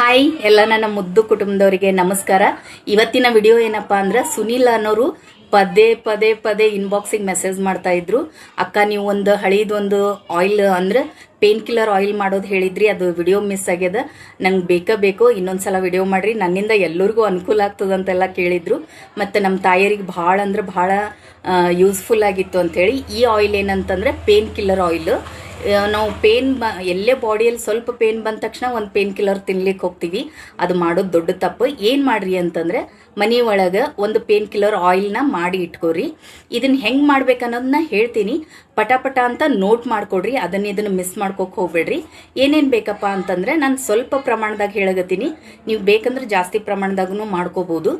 Hi ಎಲ್ಲ ನನ್ನ ಮುದ್ದು ಕುಟುಂಬದವರಿಗೆ ನಮಸ್ಕಾರ. ಇವತ್ತಿನ ವಿಡಿಯೋ ಏನಪ್ಪಾ ಅಂದ್ರೆ ಸುನಿಲ್ ಅನ್ನೋರು ಪದೇ ಪದೇ ಪದೇ ಇನ್ಬಾಕ್ಸಿಗೆ ಮೆಸೇಜ್ ಮಾಡ್ತಾ ಇದ್ರು. ಅಕ್ಕ ನೀವು ಒಂದು ಹಳೀದೊಂದು ಆಯಿಲ್ ಅಂದ್ರೆ ಪೇನ್ ಕಿಲ್ಲರ್ ಆಯಿಲ್ ಮಾಡೋದು ಹೇಳಿದ್ರಿ, ಅದು ವಿಡಿಯೋ ಮಿಸ್ ಆಗ್ಯದ, ನಂಗೆ ಬೇಕು ಇನ್ನೊಂದ್ಸಲ ವಿಡಿಯೋ ಮಾಡ್ರಿ, ನನ್ನಿಂದ ಎಲ್ಲರಿಗೂ ಅನುಕೂಲ ಆಗ್ತದಂತೆಲ್ಲ ಕೇಳಿದ್ರು. ಮತ್ತು ನಮ್ಮ ತಾಯಿಯರಿಗೆ ಭಾಳ ಅಂದ್ರೆ ಭಾಳ ಯೂಸ್ಫುಲ್ ಆಗಿತ್ತು ಅಂಥೇಳಿ ಈ ಆಯಿಲ್ ಏನಂತಂದ್ರೆ ಪೇನ್ ಕಿಲ್ಲರ್ ಆಯಿಲ್. ನಾವು ಎಲ್ಲೇ ಬಾಡಿಯಲ್ಲಿ ಸ್ವಲ್ಪ ಪೇನ್ ಬಂದ ತಕ್ಷಣ ಒಂದು ಪೇನ್ ಕಿಲ್ಲರ್ ತಿನ್ಲಿಕ್ಕೆ ಹೋಗ್ತೀವಿ, ಅದು ಮಾಡೋದು ದೊಡ್ಡ ತಪ್ಪು. ಏನು ಮಾಡ್ರಿ ಅಂತಂದ್ರೆ ಮನೆ ಒಳಗೆ ಒಂದು ಪೇನ್ ಕಿಲ್ಲರ್ ಆಯಿಲ್ನ ಮಾಡಿ ಇಟ್ಕೋರಿ. ಇದನ್ನ ಹೆಂಗೆ ಮಾಡ್ಬೇಕನ್ನೋದನ್ನ ಹೇಳ್ತೀನಿ, ಪಟ ಅಂತ ನೋಟ್ ಮಾಡ್ಕೊಡ್ರಿ, ಇದನ್ನು ಮಿಸ್ ಮಾಡ್ಕೋಕೆ ಹೋಗ್ಬೇಡ್ರಿ. ಏನೇನು ಬೇಕಪ್ಪ ಅಂತಂದ್ರೆ ನಾನು ಸ್ವಲ್ಪ ಪ್ರಮಾಣದಾಗ ಹೇಳಗತ್ತೀನಿ, ನೀವು ಬೇಕಂದ್ರೆ ಜಾಸ್ತಿ ಪ್ರಮಾಣದಾಗೂ ಮಾಡ್ಕೋಬಹುದು.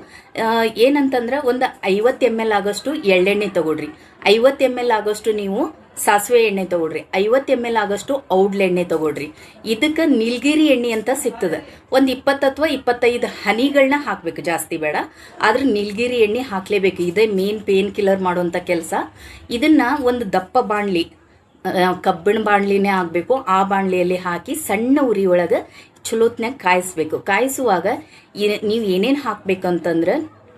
ಏನಂತಂದ್ರೆ ಒಂದು 50 ml ಆಗೋಷ್ಟು ಎಳ್ಳೆಣ್ಣೆ ತಗೊಳ್ರಿ, 50 ml ಆಗೋಷ್ಟು ನೀವು ಸಾಸಿವೆ ಎಣ್ಣೆ ತಗೊಳ್ರಿ, 50 ml ಆಗೋಷ್ಟು ಔಡ್ಲೆಣ್ಣೆ ತಗೊಳ್ರಿ. ಇದಕ್ಕೆ ನೀಲಗಿರಿ ಎಣ್ಣೆ ಅಂತ ಸಿಗ್ತದೆ, ಒಂದು 20 ಅಥವಾ 25 ಹನಿಗಳನ್ನ ಹಾಕ್ಬೇಕು, ಜಾಸ್ತಿ ಬೇಡ, ಆದ್ರೆ ನೀಲಗಿರಿ ಎಣ್ಣೆ ಹಾಕ್ಲೇಬೇಕು. ಇದೇ ಮೇನ್ ಪೇನ್ ಕಿಲ್ಲರ್ ಮಾಡುವಂತ ಕೆಲಸ. ಇದನ್ನ ಒಂದು ದಪ್ಪ ಬಾಣ್ಲಿ, ಕಬ್ಬಿಣ ಬಾಣ್ಲಿನೇ ಆಗ್ಬೇಕು, ಆ ಬಾಣ್ಲಿಯಲ್ಲಿ ಹಾಕಿ ಸಣ್ಣ ಉರಿ ಒಳಗೆ ಚಲೋತ್ನಾಗ ಕಾಯಿಸ್ಬೇಕು. ಕಾಯಿಸುವಾಗ ನೀವು ಏನೇನು ಹಾಕ್ಬೇಕಂತಂದ್ರೆ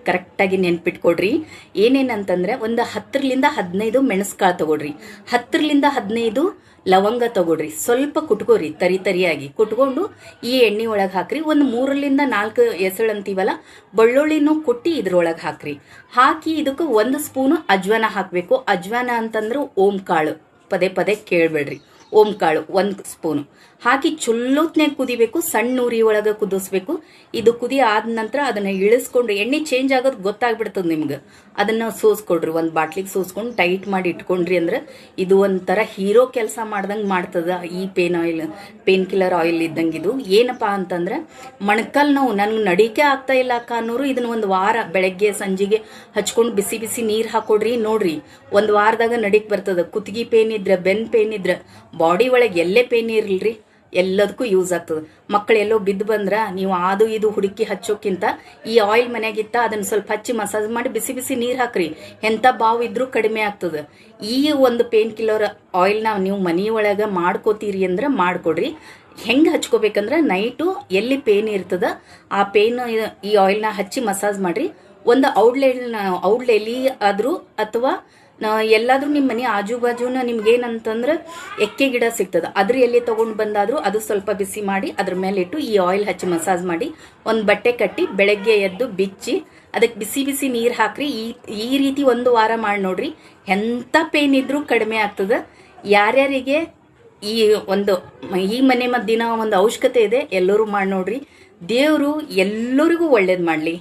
ಕರೆಕ್ಟಾಗಿ ನೆನ್ಪಿಟ್ಕೊಡ್ರಿ. ಏನೇನಂತಂದ್ರೆ ಒಂದು 10ರಿಂದ 15 ಮೆಣಸ್ಕಾಳು ತಗೊಳ್ರಿ, 10ರಿಂದ 15 ಲವಂಗ ತಗೊಳ್ರಿ, ಸ್ವಲ್ಪ ಕುಟ್ಕೋರಿ, ತರಿಯಾಗಿ ಕುಟ್ಕೊಂಡು ಈ ಎಣ್ಣೆ ಒಳಗೆ ಹಾಕ್ರಿ. ಒಂದು 3ರಿಂದ 4 ಎಸಳು ಅಂತೀವಲ್ಲ ಬೆಳ್ಳುಳ್ಳಿನೂ ಕೊಟ್ಟಿ ಇದ್ರೊಳಗೆ ಹಾಕ್ರಿ. ಹಾಕಿ ಇದಕ್ಕೆ 1 ಸ್ಪೂನು ಅಜ್ವಾನ ಹಾಕಬೇಕು. ಅಜ್ವಾನ ಅಂತಂದ್ರೆ ಓಂ ಕಾಳು, ಪದೇ ಕೇಳಬೇಡ್ರಿ, ಓಂ ಕಾಳು 1 ಸ್ಪೂನು ಹಾಕಿ ಚೊಲ್ಲೋತ್ನಾಗ ಕುದಿಬೇಕು, ಸಣ್ಣ ಉರಿ ಒಳಗೆ ಕುದಿಸ್ಬೇಕು. ಇದು ಕುದಿ ಆದ ನಂತರ ಅದನ್ನ ಇಳಿಸ್ಕೊಂಡು ಎಣ್ಣೆ ಚೇಂಜ್ ಆಗೋದು ಗೊತ್ತಾಗ್ಬಿಡ್ತದೆ ನಿಮ್ಗೆ. ಅದನ್ನ ಸೋಸ್ಕೊಡ್ರಿ, ಒಂದು ಬಾಟ್ಲಿಗೆ ಸೋಸ್ಕೊಂಡು ಟೈಟ್ ಮಾಡಿ ಇಟ್ಕೊಂಡ್ರಿ ಅಂದ್ರೆ ಇದು ಒಂಥರ ಹೀರೋ ಕೆಲಸ ಮಾಡ್ದಂಗೆ ಮಾಡ್ತದ ಈ ಪೇನ್ ಕಿಲ್ಲರ್ ಆಯಿಲ್ ಇದ್ದಂಗೆ. ಇದು ಏನಪ್ಪಾ ಅಂತಂದ್ರೆ ಮೊಣಕಾಲ್ ನೋವು ನನಗೆ ನಡಿಕೆ ಆಗ್ತಾ ಇಲ್ಲ ಅಕ್ಕ ಅನ್ನೋರು ಇದನ್ನ ಒಂದು ವಾರ ಬೆಳಗ್ಗೆ ಸಂಜೆಗೆ ಹಚ್ಕೊಂಡು ಬಿಸಿ ನೀರು ಹಾಕೊಡ್ರಿ, ನೋಡ್ರಿ ಒಂದು ವಾರದಾಗ ನಡಿಕ್ ಬರ್ತದ. ಕುತ್ತಿಗೆ ಪೇನ್ ಇದ್ರೆ, ಬೆನ್ ಪೇನ್ ಇದ್ರೆ, ಬಾಡಿ ಒಳಗೆ ಎಲ್ಲೇ ಪೇನ್ ಇರಲ್ರಿ ಎಲ್ಲದಕ್ಕೂ ಯೂಸ್ ಆಗ್ತದೆ. ಮಕ್ಕಳು ಎಲ್ಲೋ ಬಿದ್ದು ಬಂದ್ರ ನೀವು ಅದು ಇದು ಹುಡುಕಿ ಹಚ್ಚೋಕ್ಕಿಂತ ಈ ಆಯಿಲ್ ಮನೆಯಾಗಿತ್ತ ಅದನ್ನ ಸ್ವಲ್ಪ ಹಚ್ಚಿ ಮಸಾಜ್ ಮಾಡಿ ಬಿಸಿ ನೀರು ಹಾಕ್ರಿ, ಎಂಥ ಬಾವು ಇದ್ರೂ ಕಡಿಮೆ ಆಗ್ತದೆ. ಈ ಒಂದು ಪೇನ್ ಕಿಲ್ಲರ್ ಆಯಿಲ್ನ ನೀವು ಮನೆಯೊಳಗೆ ಮಾಡ್ಕೋತೀರಿ ಅಂದ್ರೆ ಮಾಡ್ಕೊಡ್ರಿ. ಹೆಂಗೆ ಹಚ್ಕೋಬೇಕಂದ್ರೆ ನೈಟು ಎಲ್ಲಿ ಪೇನ್ ಇರ್ತದ ಆ ಪೇನ್ ಈ ಆಯಿಲ್ನ ಹಚ್ಚಿ ಮಸಾಜ್ ಮಾಡ್ರಿ. ಒಂದು ಔಡ್ಲೆಲಿ ಆದ್ರೂ ಅಥವಾ ಎಲ್ಲಾದ್ರೂ ನಿಮ್ಮ ಮನೆ ಆಜು ಬಾಜುನ ನಿಮ್ಗೇನಂತಂದ್ರೆ ಎಕ್ಕೆ ಗಿಡ ಸಿಗ್ತದ, ಅದ್ರ ಎಲ್ಲಿ ತಗೊಂಡು ಬಂದಾದ್ರೂ ಅದು ಸ್ವಲ್ಪ ಬಿಸಿ ಮಾಡಿ ಅದ್ರ ಮೇಲೆ ಇಟ್ಟು ಈ ಆಯಿಲ್ ಹಚ್ಚಿ ಮಸಾಜ್ ಮಾಡಿ ಒಂದು ಬಟ್ಟೆ ಕಟ್ಟಿ ಬೆಳಗ್ಗೆ ಎದ್ದು ಬಿಚ್ಚಿ ಅದಕ್ಕೆ ಬಿಸಿ ನೀರು ಹಾಕ್ರಿ. ಈ ರೀತಿ 1 ವಾರ ಮಾಡಿ ನೋಡ್ರಿ, ಎಂಥ ಪೇನ್ ಇದ್ರೂ ಕಡಿಮೆ ಆಗ್ತದ. ಯಾರ್ಯಾರಿಗೆ ಈ ಮನೆ ಮದ್ದಿನ ಒಂದು ಅವಶ್ಯಕತೆ ಇದೆ ಎಲ್ಲರೂ ಮಾಡಿ ನೋಡ್ರಿ. ದೇವರು ಎಲ್ಲರಿಗೂ ಒಳ್ಳೇದು ಮಾಡ್ಲಿ.